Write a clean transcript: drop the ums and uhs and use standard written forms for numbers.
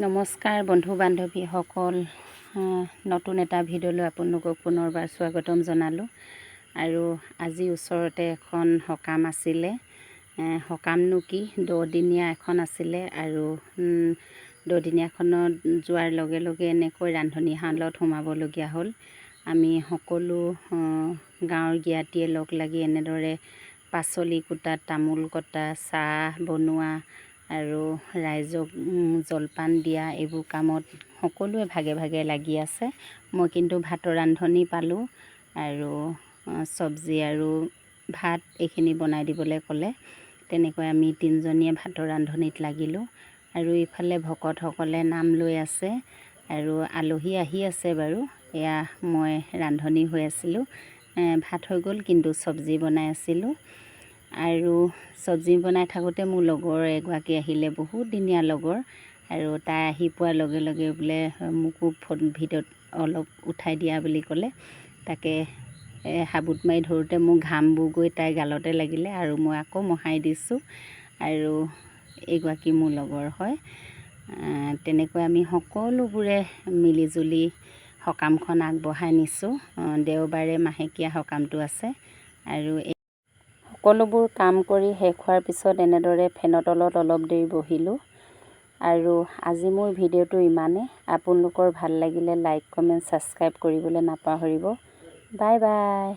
নমস্কাৰ বন্ধু বান্ধৱীসকল, নতুন এটা ভিডিঅ'লৈ আপোনালোকক পুনৰবাৰ স্বাগতম জনালোঁ। আৰু আজি ওচৰতে এখন সকাম আছিলে। সকামনো কি, 10 দিনীয়া এখন আছিলে। আৰু 10 দিনীয়াখনত যোৱাৰ লগে লগে এনেকৈ ৰান্ধনীশালত সোমাবলগীয়া হ'ল। আমি সকলো গাঁৱৰ জ্ঞাতিয়ে লগ লাগি এনেদৰে পাচলি কুটা, তামোল কটা, চাহ বনোৱা আৰু ৰাইজক জলপান দিয়া, এইবোৰ কামত সকলোৱে ভাগে ভাগে লাগি আছে। মই কিন্তু ভাতৰ ৰান্ধনি পালোঁ আৰু চব্জি আৰু ভাত এইখিনি বনাই দিবলৈ ক'লে। তেনেকৈ আমি 3জনীয়ে ভাতৰ ৰান্ধনিত লাগিলোঁ। আৰু ইফালে ভকতসকলে নাম লৈ আছে আৰু আলহী আহি আছে বাৰু। এয়া মই ৰান্ধনি হৈ আছিলোঁ। ভাত হৈ গ'ল, কিন্তু চব্জি বনাই আছিলোঁ। আৰু চব্জি বনাই থাকোঁতে মোৰ লগৰ এগৰাকী আহিলে, বহুত দিনীয়া লগৰ। আৰু তাই আহি পোৱাৰ লগে লগে বোলে মোকো ভিডিঅ'ত অলপ উঠাই দিয়া বুলি ক'লে। তাকে হাবুত মাৰি ধৰোঁতে মোৰ ঘামবোৰ গৈ তাইৰ গালতে লাগিলে আৰু মই আকৌ মোহাৰি দিছোঁ। আৰু এইগৰাকী মোৰ লগৰ হয়। তেনেকৈ আমি সকলোবোৰে মিলিজুলি সকামখন আগবঢ়াই নিছোঁ। দেওবাৰে মাহেকীয়া সকামটো আছে। আৰু সকলোবোৰ কাম কৰি শেষ হোৱাৰ পিছত এনেদৰে ফেনৰ তলত অলপ দেৰি বহিলোঁ। আৰু আজি মোৰ ভিডিঅ'টো ইমানেই। আপোনালোকৰ ভাল লাগিলে লাইক, কমেণ্ট, ছাবস্ক্ৰাইব কৰিবলৈ নাপাহৰিব। Bye bye.